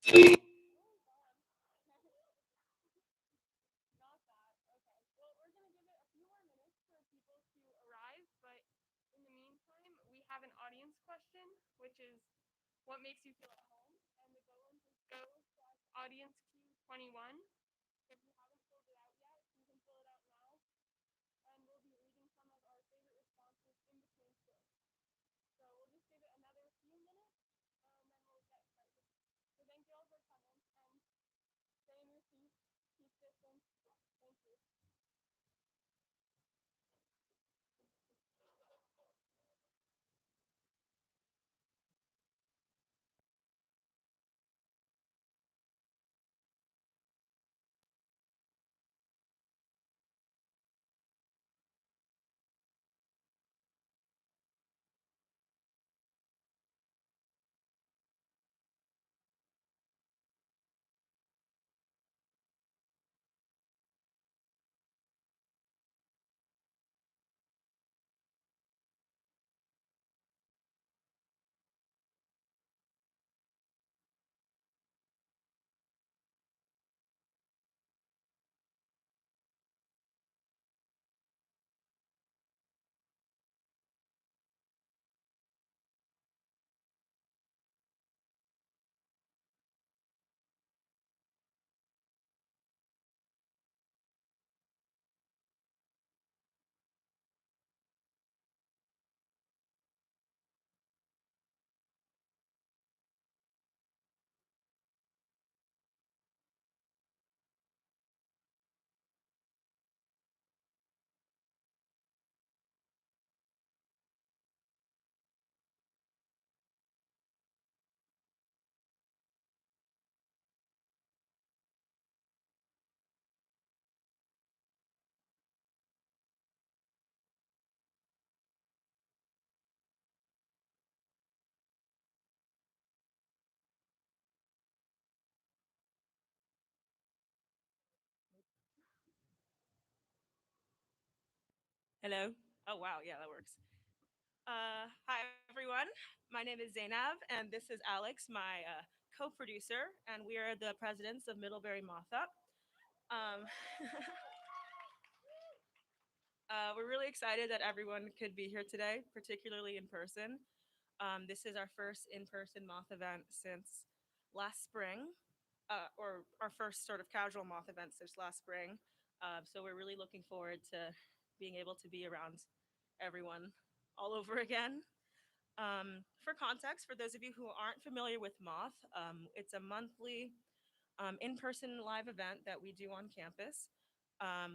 Not that. Okay. Well, we're gonna give it a few more minutes for people to arrive, but in the meantime, we have an audience question, which is what makes you feel at home? And the goal is go/audience Q21. If you haven't filled it out yet, you can fill it out now, and we'll be reading some of our favorite responses in between stories. So we'll just give it another few minutes, and then we'll get started. So thank you all for coming, and stay in your seats, keep distance. Thank you. Hello. Oh, wow. Yeah, that works. Hi, everyone. My name is Zainab, and this is Alex, my co producer, and we are the presidents of Middlebury Moth Up. Um, we're really excited that everyone could be here today, particularly in person. This is our first in person moth event since last spring, or our first sort of casual moth event since last spring. So we're really looking forward to being able to be around everyone all over again. For context, for those of you who aren't familiar with Moth, it's a monthly in person live event that we do on campus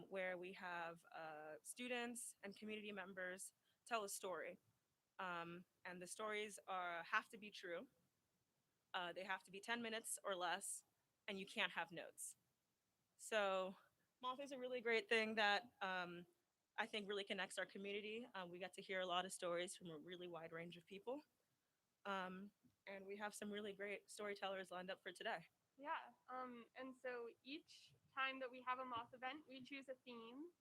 where we have students and community members tell a story. And the stories have to be true, they have to be 10 minutes or less, and you can't have notes. So, Moth is a really great thing that I think really connects our community. We get to hear a lot of stories from a really wide range of people. Um, and we have some really great storytellers lined up for today. Yeah. And so each time that we have a moth event, we choose a theme.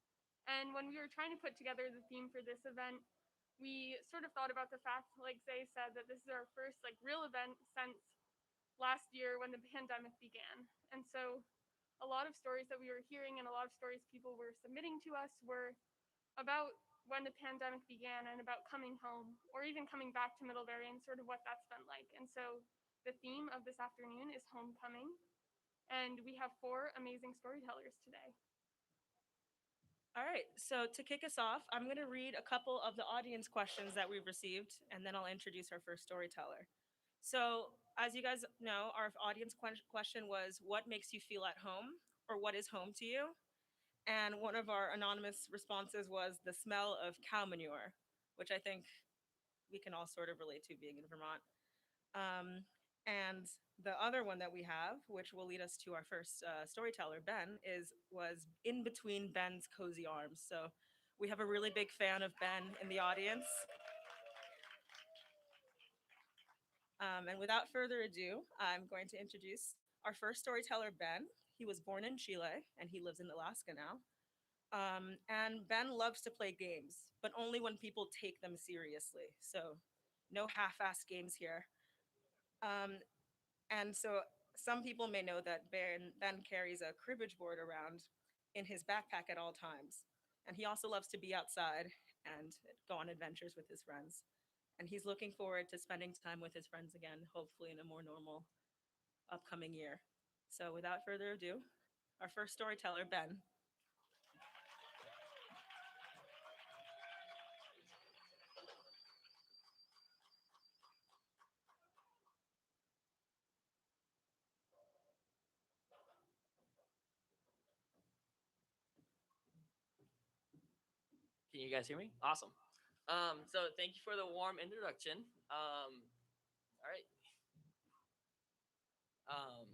And when we were trying to put together the theme for this event, we sort of thought about the fact, like Zay said, that this is our first like real event since last year when the pandemic began. And so a lot of stories that we were hearing and a lot of stories people were submitting to us were about when the pandemic began and about coming home or even coming back to Middlebury and sort of what that's been like. And so the theme of this afternoon is homecoming. And we have four amazing storytellers today. All right, so to kick us off, I'm going to read a couple of the audience questions that we've received, and then I'll introduce our first storyteller. So, as you guys know, our audience question was, what makes you feel at home, or what is home to you? And one of our anonymous responses was the smell of cow manure, which I think we can all sort of relate to being in Vermont. Um, and the other one that we have, which will lead us to our first storyteller, Ben, is was in between Ben's cozy arms. So we have a really big fan of Ben in the audience. And without further ado, I'm going to introduce our first storyteller, Ben. He was born in Chile and he lives in Alaska now. And Ben loves to play games, but only when people take them seriously. So no half-assed games here. Um, and so Some people may know that Ben carries a cribbage board around in his backpack at all times. And he also loves to be outside and go on adventures with his friends. And he's looking forward to spending time with his friends again, hopefully in a more normal upcoming year. So, without further ado, our first storyteller, Ben. Can you guys hear me? Awesome. So thank you for the warm introduction. All right. Um,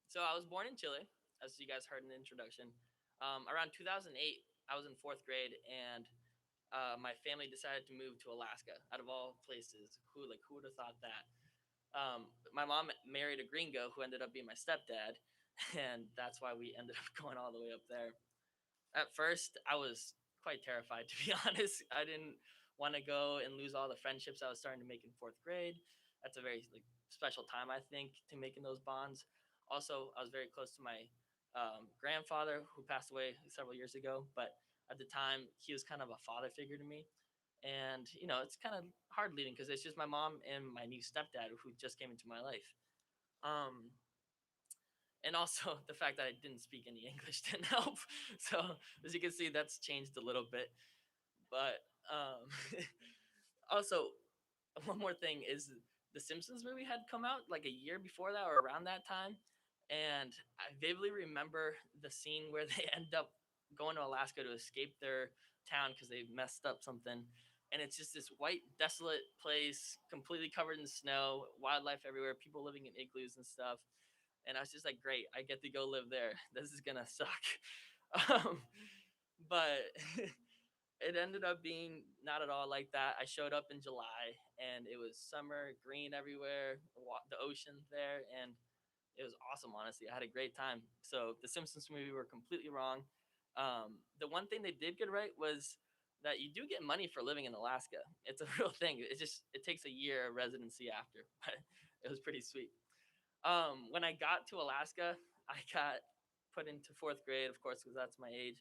so I was born in Chile, as you guys heard in the introduction. Around 2008, I was in fourth grade, and my family decided to move to Alaska. Out of all places, who would have thought that? My mom married a gringo who ended up being my stepdad, and that's why we ended up going all the way up there. At first, I was quite terrified, to be honest. I didn't want to go and lose all the friendships I was starting to make in fourth grade. That's a very special time, I think, to making those bonds. Also, I was very close to my grandfather, who passed away several years ago. But at the time, he was kind of a father figure to me. And it's kind of hard leaving because it's just my mom and my new stepdad who just came into my life. Um, and also the fact that I didn't speak any English didn't help. So as you can see, that's changed a little bit. But also, one more thing is the Simpsons movie had come out like a year before that or around that time, and I vividly remember the scene where they end up going to Alaska to escape their town because they messed up something. And it's just this white, desolate place, completely covered in snow, wildlife everywhere, people living in igloos and stuff. And I was just like, great, I get to go live there. This is gonna suck. um, but it ended up being not at all like that. I showed up in July and it was summer, green everywhere, the ocean there, and it was awesome. Honestly, I had a great time. So the Simpsons movie were completely wrong. The one thing they did get right was that you do get money for living in Alaska. It's a real thing. It takes a year of residency after, but it was pretty sweet. When I got to Alaska, I got put into fourth grade, of course, because that's my age,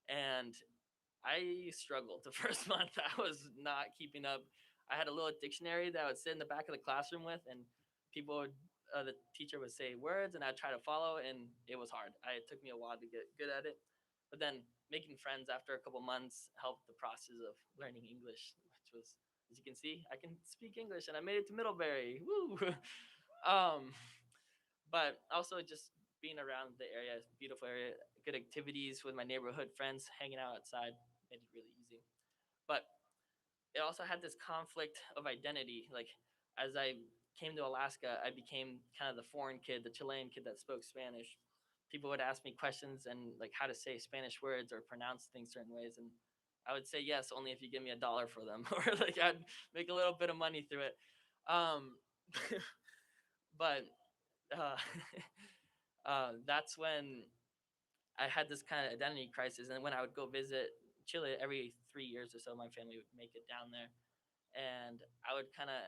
and I struggled the first month. I was not keeping up. I had a little dictionary that I would sit in the back of the classroom with, and the teacher would say words, and I'd try to follow, and it was hard. It took me a while to get good at it, but then making friends after a couple months helped the process of learning English, which was, as you can see, I can speak English, and I made it to Middlebury. Woo! um, but also just being around the area, beautiful area, good activities with my neighborhood friends, hanging out outside made it really easy. But it also had this conflict of identity. Like as I came to Alaska, I became kind of the foreign kid, the Chilean kid that spoke Spanish. People would ask me questions and like how to say Spanish words or pronounce things certain ways, and I would say yes only if you give me $1 for them, or like I'd make a little bit of money through it. Um, but uh, that's when I had this kind of identity crisis. And when I would go visit Chile every 3 years or so, my family would make it down there, and I would kind of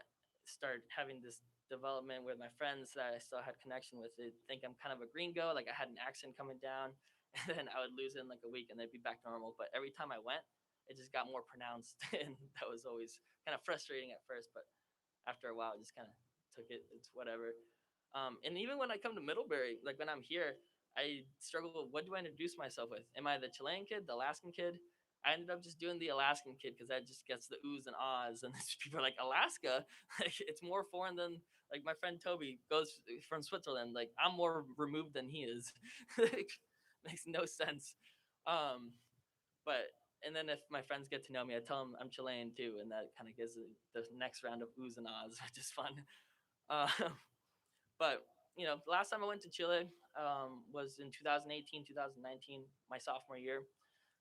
start having this development with my friends that I still had connection with. They think I'm kind of a gringo, like I had an accent coming down, and then I would lose it in like a week, and they'd be back to normal. But every time I went, it just got more pronounced, and that was always kind of frustrating at first. But after a while, I just kind of took it. It's whatever. And even when I come to Middlebury, like when I'm here, I struggle with what do I introduce myself with? Am I the Chilean kid, the Alaskan kid? I ended up just doing the Alaskan kid because that just gets the oohs and ahs. And people are like, Alaska? Like, it's more foreign than, like, my friend Toby goes from Switzerland. Like, I'm more removed than he is. Like, makes no sense. Um, but, and then if my friends get to know me, I tell them I'm Chilean too. And that kind of gives the next round of oohs and ahs, which is fun. Uh, but the last time I went to Chile was in 2018, 2019, my sophomore year.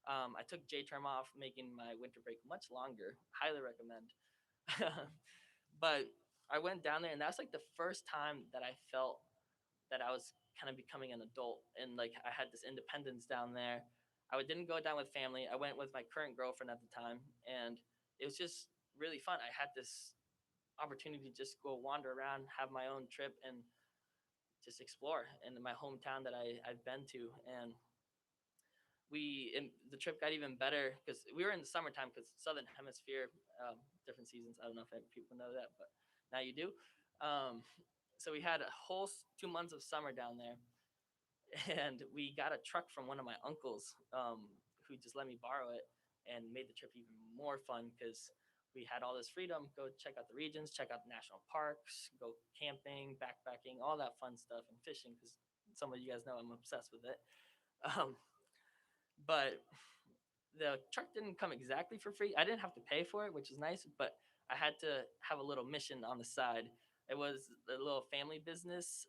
I took J term off, making my winter break much longer. Highly recommend. But I went down there, and that's like the first time that I felt that I was kind of becoming an adult, and like I had this independence down there. I didn't go down with family. I went with my current girlfriend at the time, and it was just really fun. I had this opportunity to just go wander around, have my own trip, and just explore in my hometown that I've been to. And the trip got even better because we were in the summertime because Southern Hemisphere, different seasons. I don't know if people know that, but now you do. Um, so we had a whole 2 months of summer down there, and we got a truck from one of my uncles, who just let me borrow it and made the trip even more fun because we had all this freedom. Go check out the regions, check out the national parks, go camping, backpacking, all that fun stuff, and fishing because some of you guys know I'm obsessed with it. Um, but the truck didn't come exactly for free. I didn't have to pay for it, which is nice, but I had to have a little mission on the side. It was a little family business,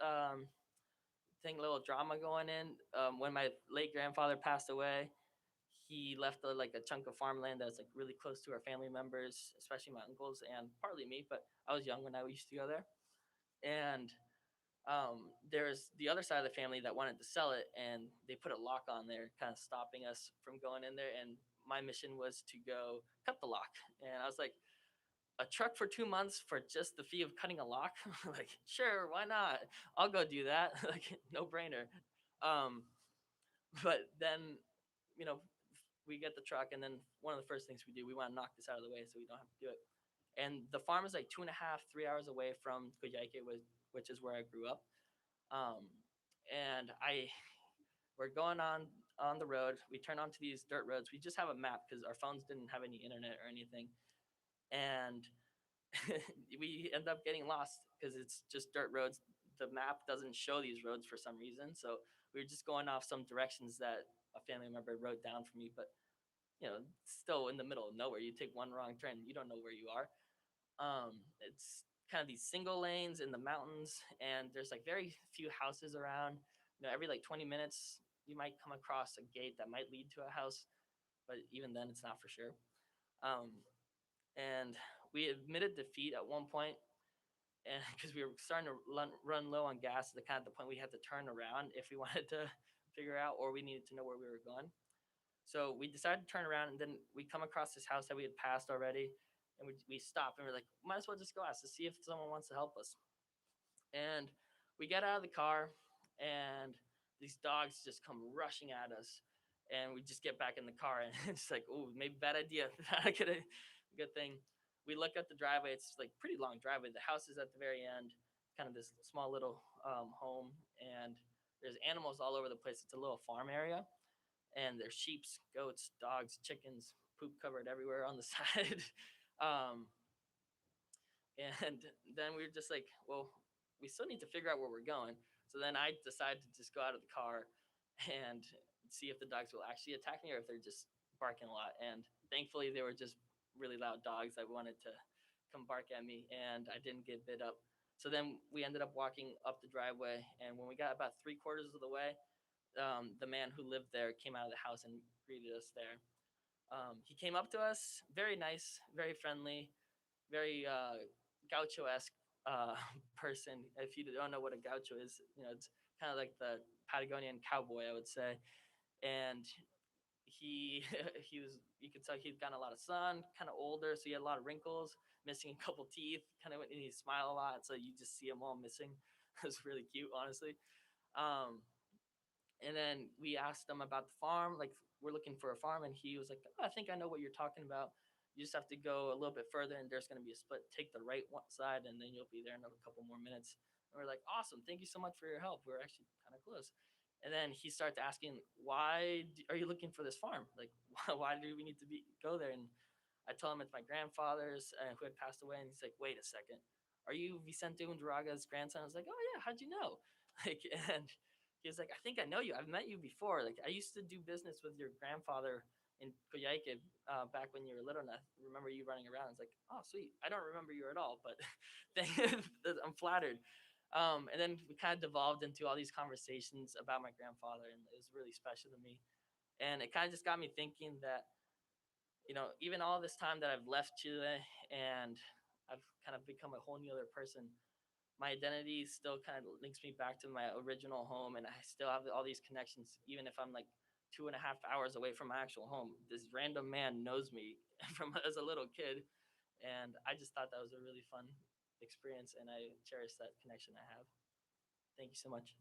thing, little drama going in. When my late grandfather passed away, he left like a chunk of farmland that's like really close to our family members, especially my uncles and partly me. But I was young when I used to go there, and there's the other side of the family that wanted to sell it, and they put a lock on there, kind of stopping us from going in there. And my mission was to go cut the lock, and I was like, a truck for 2 months for just the fee of cutting a lock? Like, sure, why not? I'll go do that. Like, no brainer. Um, but then, you know, we get the truck, and then one of the first things we do, we want to knock this out of the way so we don't have to do it. And the farm is like 2.5, 3 hours away from Coyhaique, which is where I grew up. Um, and we're going on the road. We turn onto these dirt roads. We just have a map because our phones didn't have any internet or anything, and we end up getting lost because it's just dirt roads. The map doesn't show these roads for some reason, so we were just going off some directions that a family member wrote down for me. But still in the middle of nowhere. You take one wrong turn, you don't know where you are. It's kind of these single lanes in the mountains, and there's like very few houses around. Every like 20 minutes, you might come across a gate that might lead to a house, but even then, it's not for sure. Um, and we admitted defeat at one point, and because we were starting to run low on gas, the kind of the point we had to turn around if we wanted to figure out, or we needed to know where we were going. So we decided to turn around, and then we come across this house that we had passed already, and we stop, and we're like, might as well just go ask to see if someone wants to help us. And we get out of the car, and these dogs just come rushing at us, and we just get back in the car, and it's like, oh, maybe bad idea. Good thing. We look at the driveway. It's like pretty long driveway. The house is at the very end, kind of this small little home, and there's animals all over the place. It's a little farm area, and there's sheeps, goats, dogs, chickens, poop covered everywhere on the side. um, and then we were just like, well, we still need to figure out where we're going. So then I decided to just go out of the car and see if the dogs will actually attack me or if they're just barking a lot. And thankfully, they were just really loud dogs that wanted to come bark at me, and I didn't get bit up. So then we ended up walking up the driveway, and when we got about 3/4 of the way, the man who lived there came out of the house and greeted us there. He came up to us, very nice, very friendly, very gaucho-esque person. If you don't know what a gaucho is, it's kind of like the Patagonian cowboy, I would say. And he he was, you could tell he'd gotten a lot of sun, kind of older, so he had a lot of wrinkles, missing a couple teeth, kind of, and he smiled a lot, so you just see them all missing. It was really cute, honestly. Um, and then we asked him about the farm, like we're looking for a farm, and he was like, oh, I think I know what you're talking about. You just have to go a little bit further, and there's going to be a split. Take the right one side, and then you'll be there in a couple more minutes. And we're like, awesome, thank you so much for your help. We're actually kind of close. And then he starts asking, are you looking for this farm? Like, why do we need to go there? And I told him it's my grandfather's, who had passed away, and he's like, wait a second, are you Vicente Unduraga's grandson? I was like, oh yeah, how'd you know? Like, and he was like, I think I know you. I've met you before. Like, I used to do business with your grandfather in Coyhaique back when you were little, and I remember you running around. It's like, oh, sweet. I don't remember you at all, but I'm flattered. And then we kind of devolved into all these conversations about my grandfather, and it was really special to me. And it kind of just got me thinking that, even all this time that I've left Chile and I've kind of become a whole new other person, my identity still kind of links me back to my original home, and I still have all these connections, even if I'm like 2.5 hours away from my actual home. This random man knows me from as a little kid, and I just thought that was a really fun experience, and I cherish that connection I have. Thank you so much.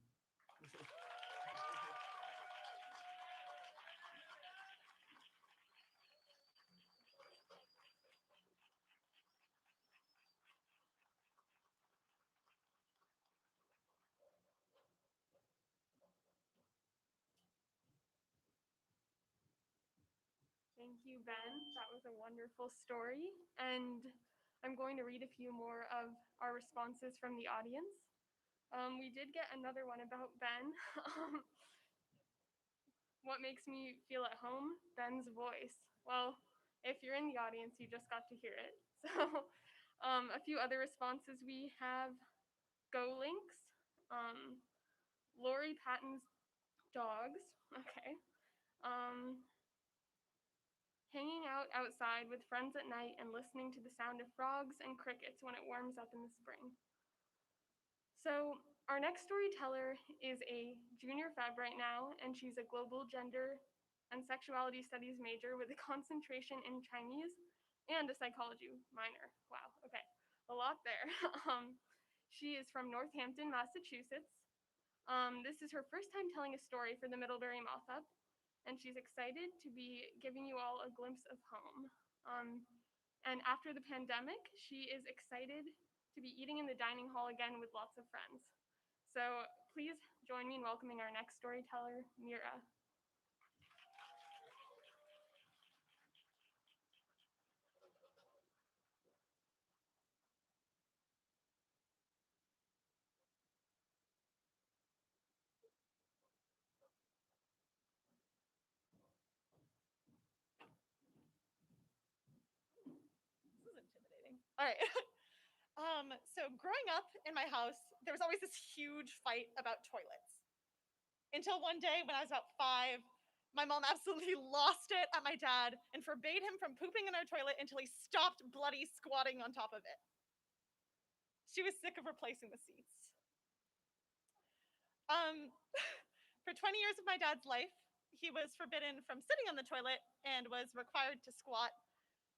Thank you, Ben. That was a wonderful story. And I'm going to read a few more of our responses from the audience. We did get another one about Ben. What makes me feel at home? Ben's voice. Well, if you're in the audience, you just got to hear it. So, a few other responses we have Go Links, um, Lori Patton's dogs. Okay. Um, Hanging out outside with friends at night and listening to the sound of frogs and crickets when it warms up in the spring. So, our next storyteller is a junior feb right now, and she's a global gender and sexuality studies major with a concentration in Chinese and a psychology minor. Wow, okay, a lot there. She is from Northampton, Massachusetts. This is her first time telling a story for the Middlebury Moth Up, and she's excited to be giving you all a glimpse of home. And after the pandemic, she is excited to be eating in the dining hall again with lots of friends. So please join me in welcoming our next storyteller, Mira. This is intimidating. All right. So growing up in my house, there was always this huge fight about toilets. Until one day when I was about 5, my mom absolutely lost it at my dad and forbade him from pooping in our toilet until he stopped bloody squatting on top of it. She was sick of replacing the seats. Um, for 20 years of my dad's life, he was forbidden from sitting on the toilet and was required to squat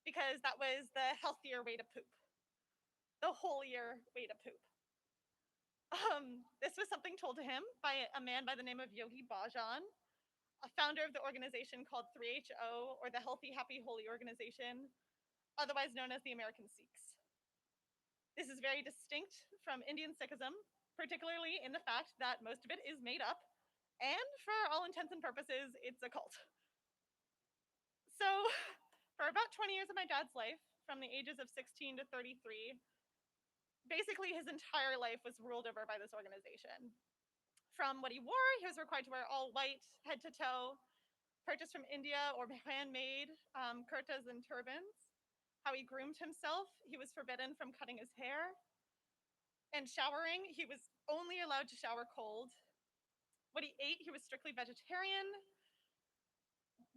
because that was the healthier way to poop, the holier way to poop. This was something told to him by a man by the name of Yogi Bhajan, a founder of the organization called 3HO, or the Healthy, Happy, Holy Organization, otherwise known as the American Sikhs. This is very distinct from Indian Sikhism, particularly in the fact that most of it is made up, and for all intents and purposes, it's a cult. So, for about 20 years of my dad's life, from the ages of 16 to 33, basically his entire life was ruled over by this organization. From what he wore, he was required to wear all white, head to toe, purchased from India or handmade kurtas and turbans. How he groomed himself, he was forbidden from cutting his hair. And showering, he was only allowed to shower cold. What he ate, he was strictly vegetarian.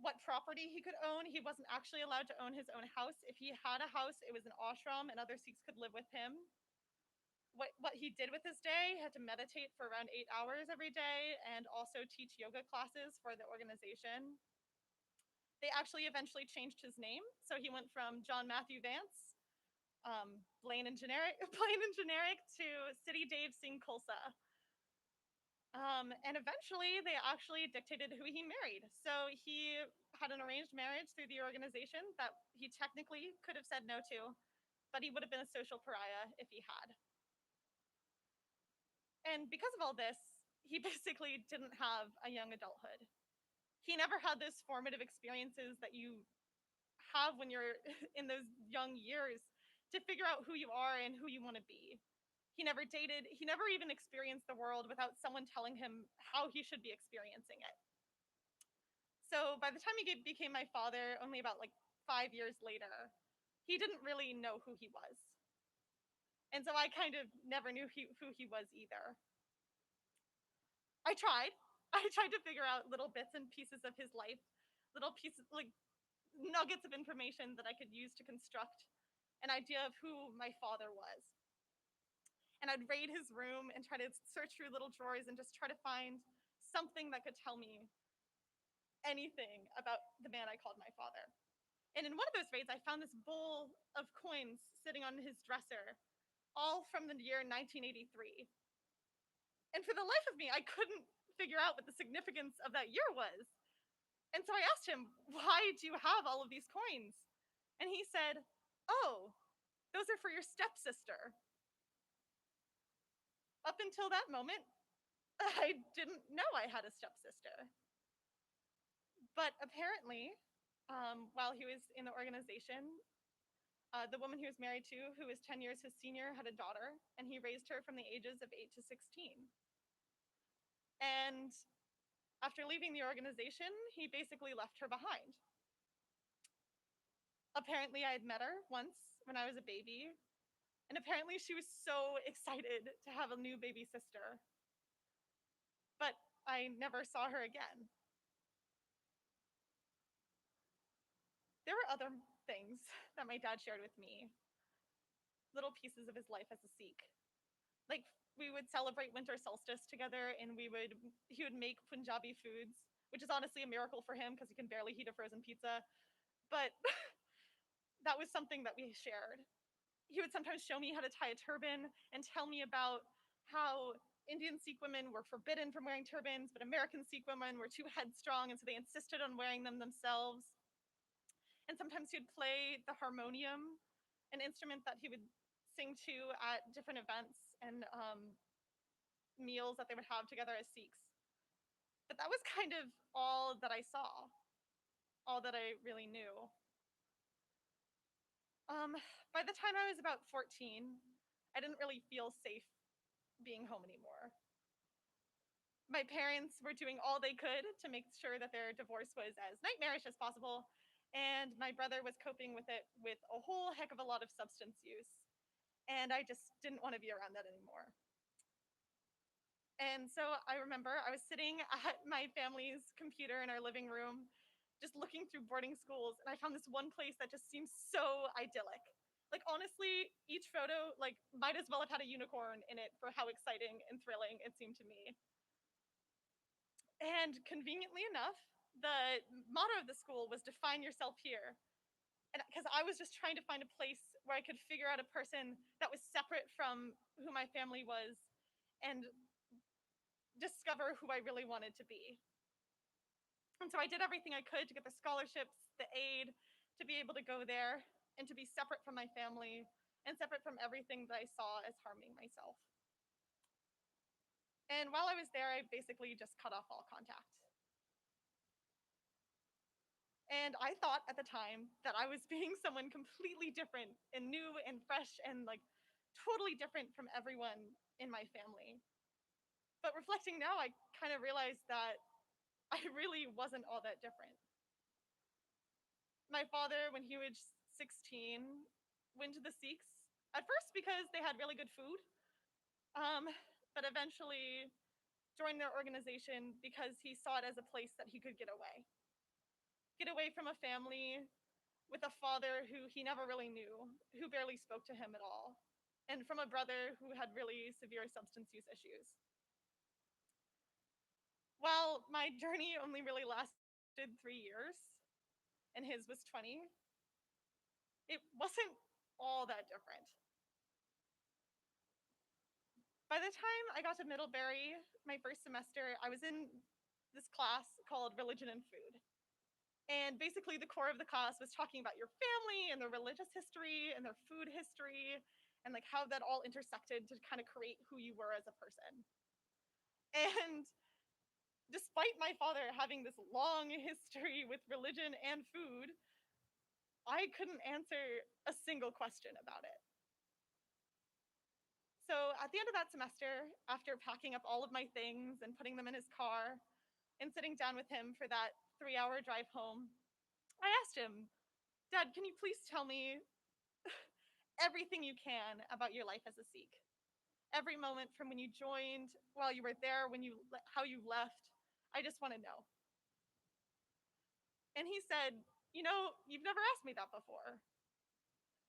What property he could own, he wasn't actually allowed to own his own house. If he had a house, it was an ashram and other Sikhs could live with him. What he did with his day, he had to meditate for around 8 hours every day and also teach yoga classes for the organization. They actually eventually changed his name, so he went from John Matthew Vance, plain and generic, to City Dave Singh Khalsa. And eventually, they actually dictated who he married. So he had an arranged marriage through the organization that he technically could have said no to, but he would have been a social pariah if he had. And because of all this, he basically didn't have a young adulthood. He never had those formative experiences that you have when you're in those young years to figure out who you are and who you want to be. He never dated, he never even experienced the world without someone telling him how he should be experiencing it. So by the time he became my father, only about like 5 years later, he didn't really know who he was. And so I kind of never knew who he was either. I tried. I tried to figure out little bits and pieces of his life, little pieces, like nuggets of information that I could use to construct an idea of who my father was. And I'd raid his room and try to search through little drawers and just try to find something that could tell me anything about the man I called my father. And in one of those raids, I found this bowl of coins sitting on his dresser, all from the year 1983. And for the life of me, I couldn't figure out what the significance of that year was. And so I asked him, "Why do you have all of these coins?" And he said, "Oh, those are for your stepsister." Up until that moment, I didn't know I had a stepsister. But apparently, while he was in the organization, the woman he was married to, who was 10 years his senior, had a daughter, and he raised her from the ages of 8 to 16. And after leaving the organization, he basically left her behind. Apparently, I had met her once when I was a baby, and apparently, she was so excited to have a new baby sister. But I never saw her again. There were other things that my dad shared with me, little pieces of his life as a Sikh. Like, we would celebrate winter solstice together, and he would make Punjabi foods, which is honestly a miracle for him because he can barely heat a frozen pizza. But that was something that we shared. He would sometimes show me how to tie a turban and tell me about how Indian Sikh women were forbidden from wearing turbans, but American Sikh women were too headstrong, and so they insisted on wearing them themselves. And sometimes he would play the harmonium, an instrument that he would sing to at different events and meals that they would have together as Sikhs. But that was kind of all that I saw, all that I really knew. By the time I was about 14, I didn't really feel safe being home anymore. My parents were doing all they could to make sure that their divorce was as nightmarish as possible, and my brother was coping with it with a whole heck of a lot of substance use. And I just didn't want to be around that anymore. And so I remember I was sitting at my family's computer in our living room, just looking through boarding schools, and I found this one place that just seemed so idyllic. Like, honestly, each photo like might as well have had a unicorn in it for how exciting and thrilling it seemed to me. And conveniently enough, the motto of the school was "Define yourself here." And because I was just trying to find a place where I could figure out a person that was separate from who my family was and discover who I really wanted to be. And so I did everything I could to get the scholarships, the aid, to be able to go there and to be separate from my family and separate from everything that I saw as harming myself. And while I was there, I basically just cut off all contact. And I thought at the time that I was being someone completely different and new and fresh and like totally different from everyone in my family. But reflecting now, I kind of realized that I really wasn't all that different. My father, when he was 16, went to the Sikhs at first because they had really good food, um, but eventually joined their organization because he saw it as a place that he could get away from a family with a father who he never really knew, who barely spoke to him at all, and from a brother who had really severe substance use issues. While my journey only really lasted 3 years and his was 20, it wasn't all that different. By the time I got to Middlebury, my first semester, I was in this class called Religion and Food. And basically, the core of the class was talking about your family and their religious history and their food history and like how that all intersected to kind of create who you were as a person. And despite my father having this long history with religion and food, I couldn't answer a single question about it. So at the end of that semester, after packing up all of my things and putting them in his car and sitting down with him for that 3 hour drive home, I asked him, "Dad, can you please tell me everything you can about your life as a Sikh? Every moment from when you joined, while you were there, how you left. I just want to know." And he said, "You've never asked me that before."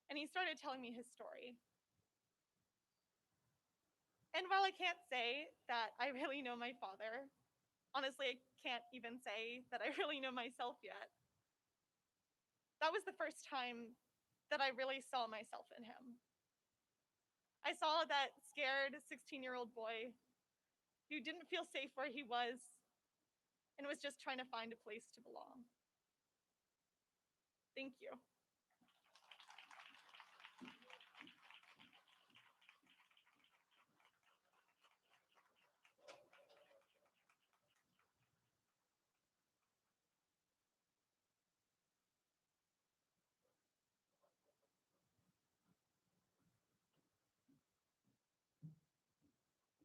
And he started telling me his story. And while I can't say that I really know my father, honestly, I can't even say that I really know myself yet. That was the first time that I really saw myself in him. I saw that scared 16-year-old boy who didn't feel safe where he was and was just trying to find a place to belong. Thank you.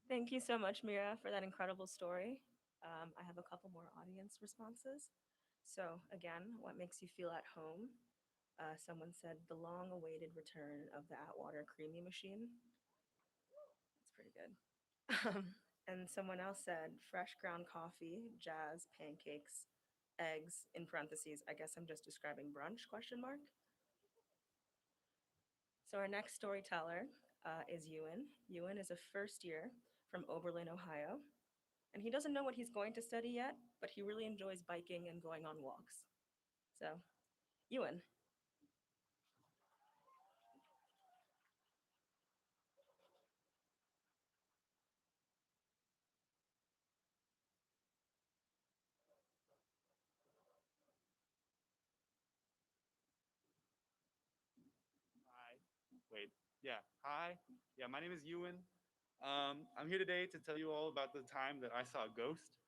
Thank you so much, Mira, for that incredible story. I have a couple more audience responses. So, again, what makes you feel at home? Someone said the long awaited return of the Atwater Creamy Machine. That's pretty good. And someone else said fresh ground coffee, jazz, pancakes, eggs, in parentheses. I guess I'm just describing brunch, question mark. So our next storyteller is Ewan. Ewan is a first year from Oberlin, Ohio. And he doesn't know what he's going to study yet, but he really enjoys biking and going on walks. So, Ewan. Hi. Wait. Yeah. Hi. Yeah, my name is Ewan. I'm here today to tell you all about the time that I saw a ghost.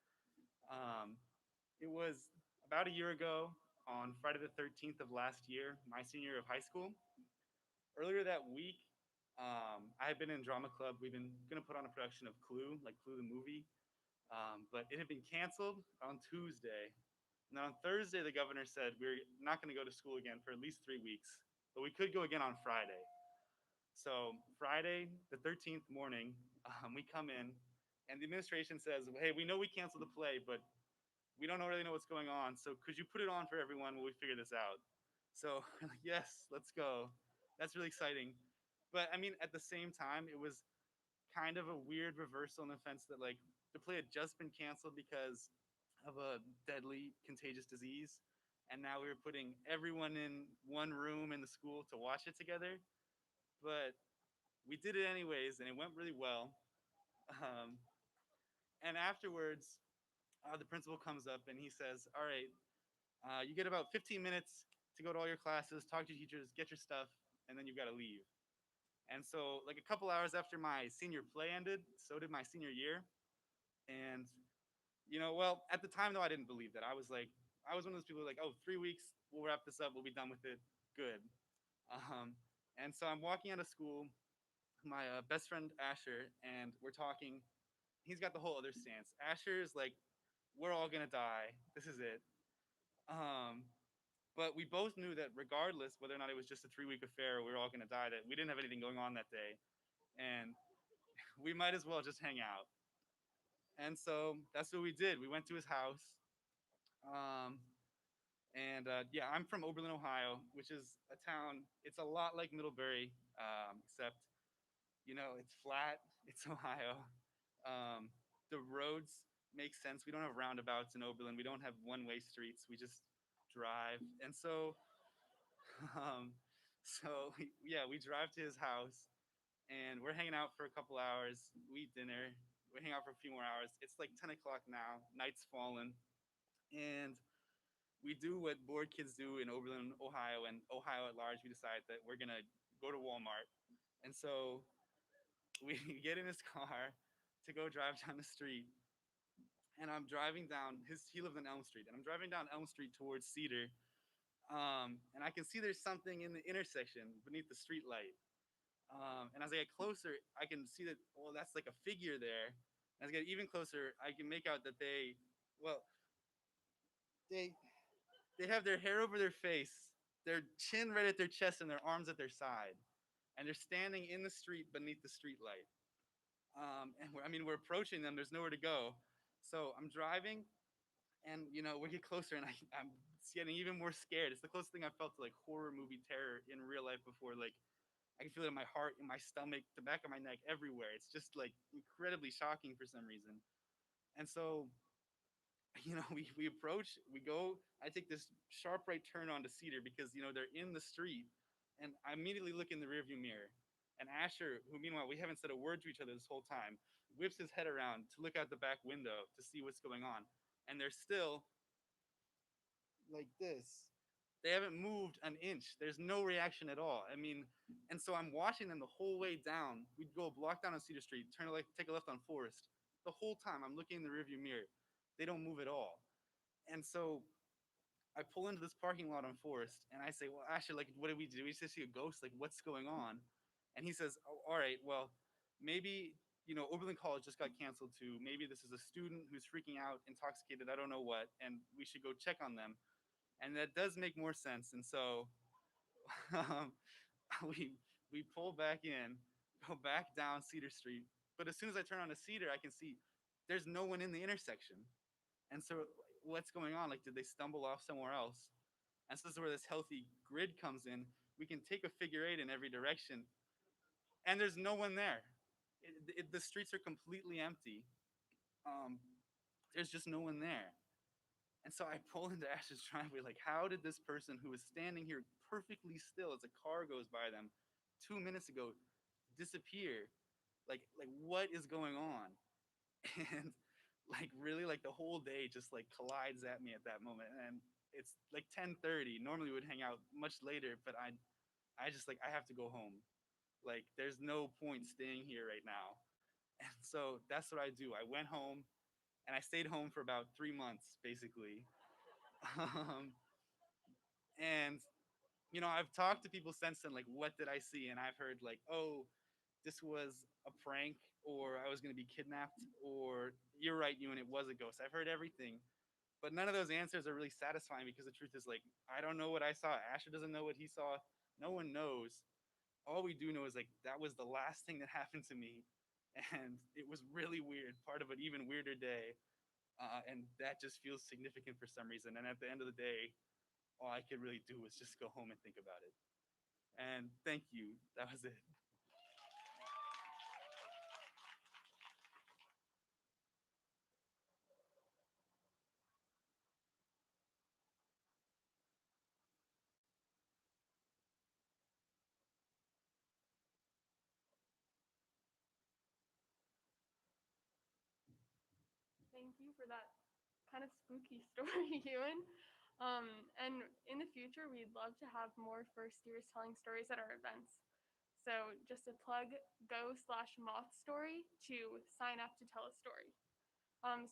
It was about a year ago on Friday the 13th of last year, my senior year of high school. Earlier that week, I had been in drama club. We've been going to put on a production of Clue, like Clue the movie, but it had been canceled on Tuesday. And then on Thursday, the governor said we're not going to go to school again for at least 3 weeks, but we could go again on Friday. So Friday, the 13th morning, we come in, and the administration says, "Hey, we know we canceled the play, but we don't really know what's going on. So could you put it on for everyone while we figure this out?" So we're like, "Yes, let's go." That's really exciting. But I mean, at the same time, it was kind of a weird reversal in the sense that like the play had just been canceled because of a deadly contagious disease, and now we were putting everyone in one room in the school to watch it together. But we did it anyways, and it went really well. Um, and afterwards, the principal comes up and he says, "All right, you get about 15 minutes to go to all your classes, talk to your teachers, get your stuff, and then you've got to leave." And so, like a couple hours after my senior play ended, so did my senior year. And well, at the time though, I didn't believe that. I was one of those people like, "Oh, 3 weeks, we'll wrap this up, we'll be done with it, good." Um, and so I'm walking out of school, my best friend Asher, and we're talking. He's got the whole other stance. Asher is like, "We're all gonna die. This is it." Um, but we both knew that regardless whether or not it was just a 3 week affair or we were all gonna die, that we didn't have anything going on that day, and we might as well just hang out. And so that's what we did. We went to his house. Um, and yeah, I'm from Oberlin, Ohio, which is a town. It's a lot like Middlebury, except it's flat. It's Ohio. The roads make sense. We don't have roundabouts in Oberlin. We don't have one-way streets. We just drive. And so, yeah, we drive to his house, and we're hanging out for a couple hours. We eat dinner. We hang out for a few more hours. It's like 10 o'clock now. Night's fallen, and we do what bored kids do in Oberlin, Ohio, and Ohio at large. We decide that we're gonna go to Walmart, and so we get in his car to go drive down the street. And I'm driving down his. He lives on Elm Street, and I'm driving down Elm Street towards Cedar. And I can see there's something in the intersection beneath the street light. And as I get closer, I can see that, well, that's like a figure there. As I get even closer, I can make out that well, they, they have their hair over their face, their chin right at their chest, and their arms at their side, and they're standing in the street beneath the street light. And we're approaching them. There's nowhere to go, so I'm driving, and we get closer, and I'm getting even more scared. It's the closest thing I've felt to like horror movie terror in real life before. Like I can feel it in my heart, in my stomach, the back of my neck, everywhere. It's just like incredibly shocking for some reason. And so, we approach, we go. I take this sharp right turn onto Cedar because they're in the street, and I immediately look in the rearview mirror. And Asher, who meanwhile we haven't said a word to each other this whole time, whips his head around to look out the back window to see what's going on. And they're still like this. They haven't moved an inch. There's no reaction at all. I mean, and so I'm watching them the whole way down. We'd go a block down on Cedar Street, turn a left, take a left on Forest. The whole time I'm looking in the rearview mirror. They don't move at all. And so I pull into this parking lot on Forest and I say, well, actually, like, what did we do? We just see a ghost. Like, what's going on? And he says, oh, all right, well, maybe, Oberlin College just got canceled too. Maybe this is a student who's freaking out, intoxicated, I don't know what, and we should go check on them. And that does make more sense. And so um, we pull back in, go back down Cedar Street. But as soon as I turn on a Cedar, I can see there's no one in the intersection. And so what's going on? Like, did they stumble off somewhere else? And so this is where this healthy grid comes in. We can take a figure eight in every direction, and there's no one there. The streets are completely empty. Um, there's just no one there. And so I pull into Ash's driveway, like, how did this person who was standing here perfectly still as a car goes by them 2 minutes ago disappear? Like what is going on? And like really like the whole day just like collides at me at that moment. And it's like 10:30. Normally we would hang out much later, but I just like I have to go home. Like there's no point staying here right now. And so that's what I do. I went home and I stayed home for about 3 months basically. Um, and I've talked to people since then, like, what did I see? And I've heard like, oh, this was a prank, or I was gonna be kidnapped, or you're right, you and it was a ghost. I've heard everything. But none of those answers are really satisfying because the truth is like I don't know what I saw. Asher doesn't know what he saw. No one knows. All we do know is like that was the last thing that happened to me, and it was really weird. Part of an even weirder day, and that just feels significant for some reason. And at the end of the day, all I could really do was just go home and think about it. And thank you. That was it. Thank you for that kind of spooky story, Ewan. And in the future, we'd love to have more first years telling stories at our events. So just a plug, go/moth story to sign up to tell a story.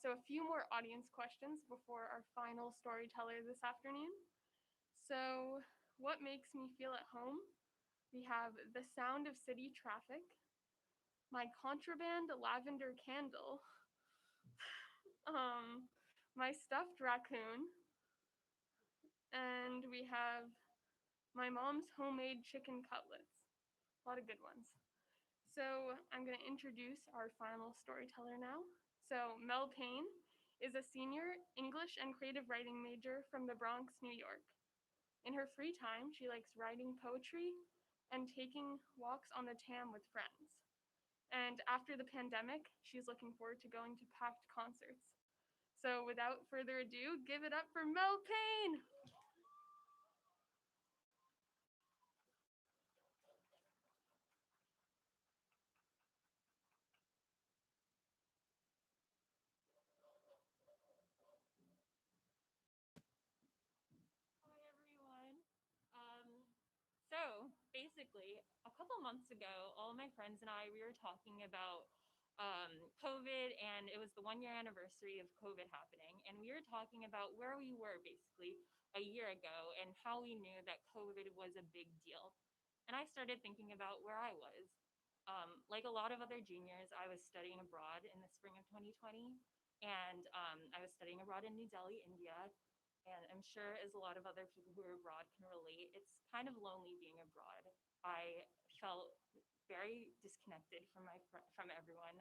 So a few more audience questions before our final storyteller this afternoon. So what makes me feel at home? We have the sound of city traffic, my contraband lavender candle, um, my stuffed raccoon, and we have my mom's homemade chicken cutlets. A lot of good ones. So I'm going to introduce our final storyteller now. So Mel Payne is a senior English and creative writing major from the Bronx, New York. In her free time, she likes writing poetry and taking walks on the Tam with friends. And after the pandemic, she's looking forward to going to packed concerts. So without further ado, give it up for Mel Payne. Hi, everyone. So basically, a couple months ago, all of my friends and I, we were talking about COVID, and it was the 1 year anniversary of COVID happening. And we were talking about where we were basically a year ago and how we knew that COVID was a big deal. And I started thinking about where I was. Like a lot of other juniors, I was studying abroad in the spring of 2020. And I was studying abroad in New Delhi, India. And I'm sure, as a lot of other people who are abroad can relate, it's kind of lonely being abroad. I felt very disconnected from from everyone.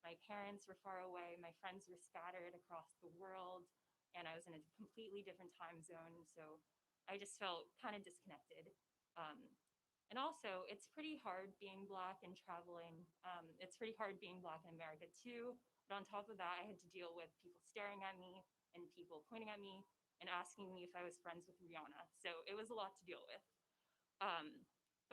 My parents were far away. My friends were scattered across the world, and I was in a completely different time zone. So I just felt kind of disconnected. Um, and also, it's pretty hard being Black and traveling. It's pretty hard being Black in America too. But on top of that, I had to deal with people staring at me and people pointing at me and asking me if I was friends with Rihanna. So it was a lot to deal with. Um,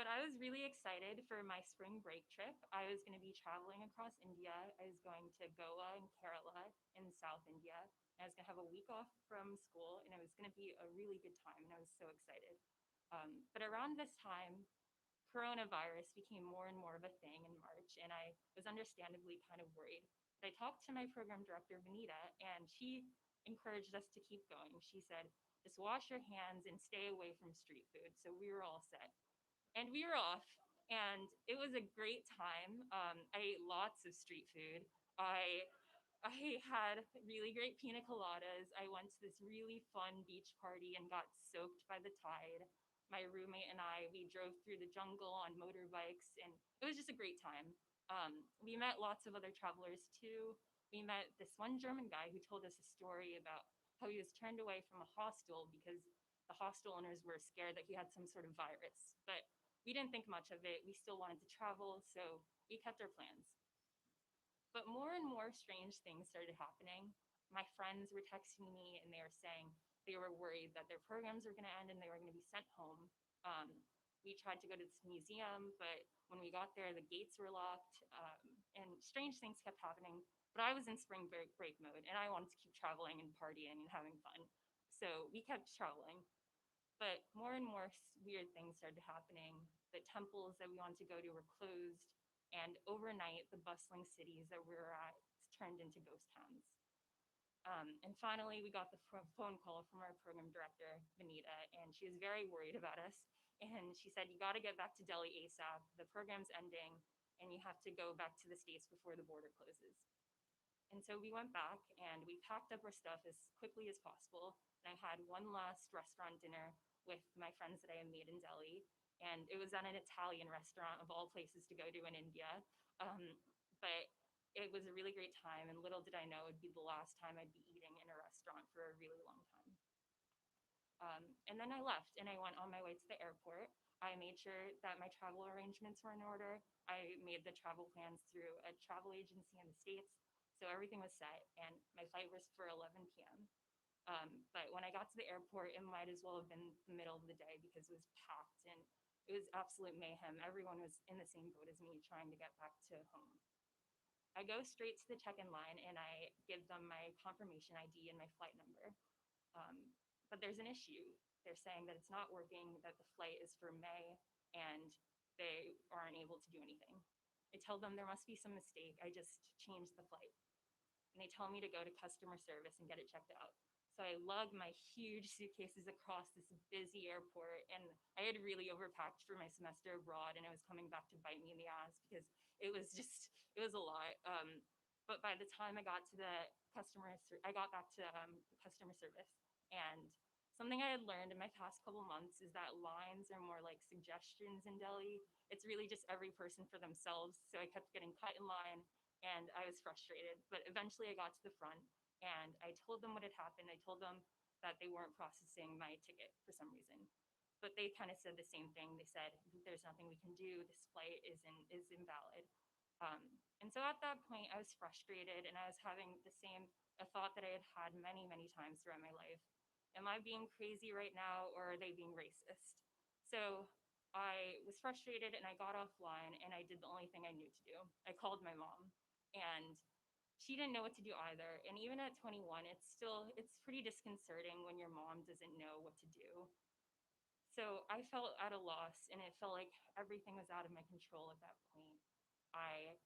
But I was really excited for my spring break trip. I was going to be traveling across India. I was going to Goa and Kerala in South India. I was going to have a week off from school, and it was going to be a really good time. And I was so excited. But around this time, coronavirus became more and more of a thing in March, and I was understandably kind of worried. But I talked to my program director, Vanita, and she encouraged us to keep going. She said, just wash your hands and stay away from street food. So we were all set. And we were off, and it was a great time. I ate lots of street food. I I had really great pina coladas. I went to this really fun beach party and got soaked by the tide. My roommate and I, we drove through the jungle on motorbikes, and it was just a great time. We met lots of other travelers too. We met this one German guy who told us a story about how he was turned away from a hostel because the hostel owners were scared that he had some sort of virus. But we didn't think much of it. We still wanted to travel, so we kept our plans. But more and more strange things started happening. My friends were texting me and they were saying they were worried that their programs were going to end and they were going to be sent home. Um, we tried to go to this museum, but when we got there, the gates were locked, and strange things kept happening. But I was in spring break mode and I wanted to keep traveling and partying and having fun. So we kept traveling. But more and more weird things started happening. The temples that we wanted to go to were closed, and overnight, the bustling cities that we were at turned into ghost towns. And finally, we got the phone call from our program director, Vanita, and she was very worried about us. And she said, you got to get back to Delhi ASAP. The program's ending, and you have to go back to the States before the border closes. And so we went back and we packed up our stuff as quickly as possible. And I had one last restaurant dinner with my friends that I had made in Delhi. And it was at an Italian restaurant of all places to go to in India. Um, but it was a really great time. And little did I know it'd be the last time I'd be eating in a restaurant for a really long time. And then I left and I went on my way to the airport. I made sure that my travel arrangements were in order. I made the travel plans through a travel agency in the States. So everything was set, and my flight was for 11 p.m. But when I got to the airport, it might as well have been the middle of the day because it was packed and it was absolute mayhem. Everyone was in the same boat as me trying to get back to home. I go straight to the check in line and I give them my confirmation ID and my flight number. Um, but there's an issue. They're saying that it's not working, that the flight is for May, and they aren't able to do anything. I tell them there must be some mistake. I just changed the flight. And they tell me to go to customer service and get it checked out. So I lug my huge suitcases across this busy airport, and I had really overpacked for my semester abroad, and it was coming back to bite me in the ass because it was a lot. But by the time I got to I got back to customer service, and something I had learned in my past couple months is that lines are more like suggestions in Delhi. It's really just every person for themselves. So I kept getting cut in line and I was frustrated. But eventually I got to the front and I told them what had happened. I told them that they weren't processing my ticket for some reason. But they kind of said the same thing. They said, there's nothing we can do. This flight is invalid. Um, and so at that point, I was frustrated and I was having a thought that I had had many, many times throughout my life. Am I being crazy right now or are they being racist? So I was frustrated and I got offline and I did the only thing I knew to do. I called my mom and she didn't know what to do either. And even at 21, it's pretty disconcerting when your mom doesn't know what to do. So I felt at a loss and it felt like everything was out of my control at that point. I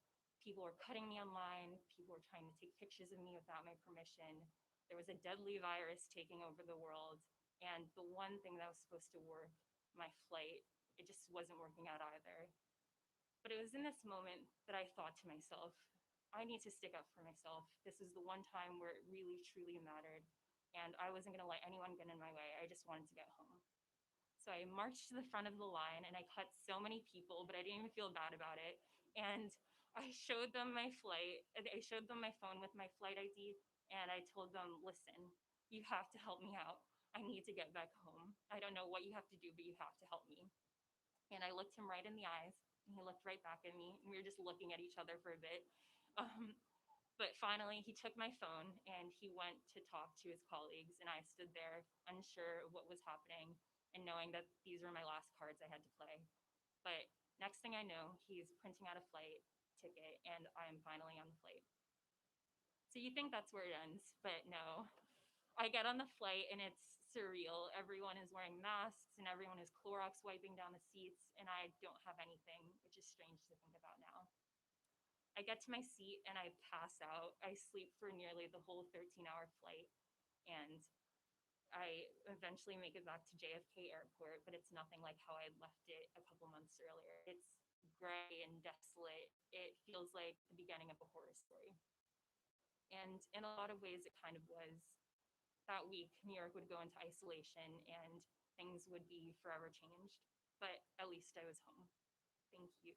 People were cutting me online, people were trying to take pictures of me without my permission. There was a deadly virus taking over the world, and the one thing that was supposed to work, my flight, it just wasn't working out either. But it was in this moment that I thought to myself, I need to stick up for myself. This is the one time where it really truly mattered, and I wasn't going to let anyone get in my way. I just wanted to get home. So I marched to the front of the line and I cut so many people, but I didn't even feel bad about it. And I showed them my flight. I showed them my phone with my flight ID and I told them, listen, you have to help me out. I need to get back home. I don't know what you have to do, but you have to help me. And I looked him right in the eyes and he looked right back at me and we were just looking at each other for a bit. Um, but finally, he took my phone and he went to talk to his colleagues, and I stood there unsure of what was happening and knowing that these were my last cards I had to play. But thing I know, he's printing out a flight ticket, and I'm finally on the flight. So you think that's where it ends, but no. I get on the flight and it's surreal. Everyone is wearing masks and everyone is Clorox wiping down the seats, and I don't have anything, which is strange to think about now. I get to my seat and I pass out. I sleep for nearly the whole 13-hour flight, and I eventually make it back to JFK Airport, but it's nothing like how I left it a couple months earlier. It's gray and desolate. It feels like the beginning of a horror story. And in a lot of ways, it kind of was. That week, New York would go into isolation and things would be forever changed. But at least I was home. Thank you.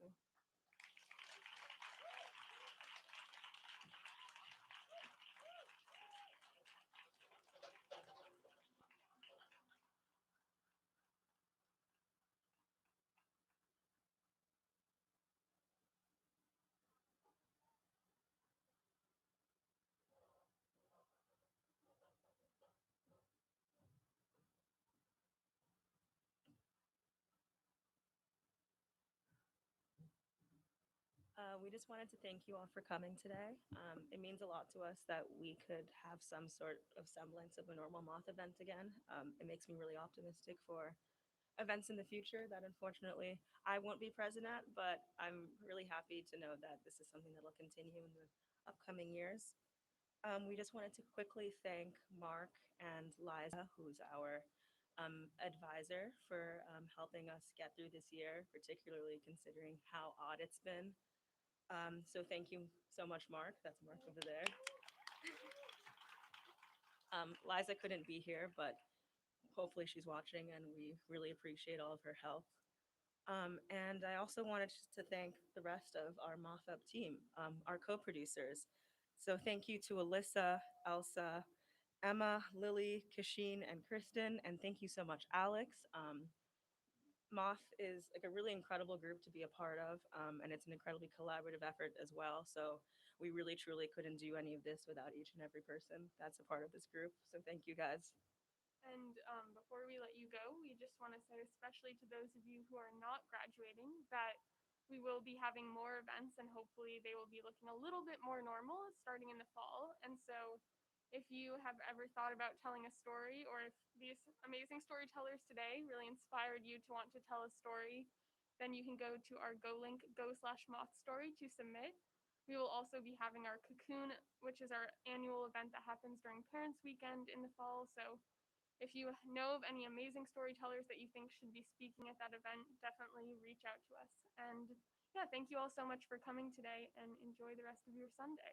We just wanted to thank you all for coming today. It means a lot to us that we could have some sort of semblance of a normal moth event again. It makes me really optimistic for events in the future that unfortunately I won't be present at, but I'm really happy to know that this is something that will continue in the upcoming years. We just wanted to quickly thank Mark and Liza, who's our advisor, for helping us get through this year, particularly considering how odd it's been. So thank you so much, Mark. That's Mark over there. Liza couldn't be here, but hopefully she's watching, and we really appreciate all of her help. And I also wanted to thank the rest of our Moth Up team, our co-producers. So thank you to Alyssa, Elsa, Emma, Lily, Kasheen, and Kristen, and thank you so much, Alex. Moth is like a really incredible group to be a part of, and it's an incredibly collaborative effort as well. So we really truly couldn't do any of this without each and every person that's a part of this group. So thank you guys. And before we let you go, we just want to say, especially to those of you who are not graduating, that we will be having more events and hopefully they will be looking a little bit more normal starting in the fall. And so if you have ever thought about telling a story, or if these amazing storytellers today really inspired you to want to tell a story, then you can go to our Go link, go/moth story to submit. We will also be having our Cocoon, which is our annual event that happens during Parents Weekend in the fall. So if you know of any amazing storytellers that you think should be speaking at that event, definitely reach out to us. And yeah, thank you all so much for coming today, and enjoy the rest of your Sunday.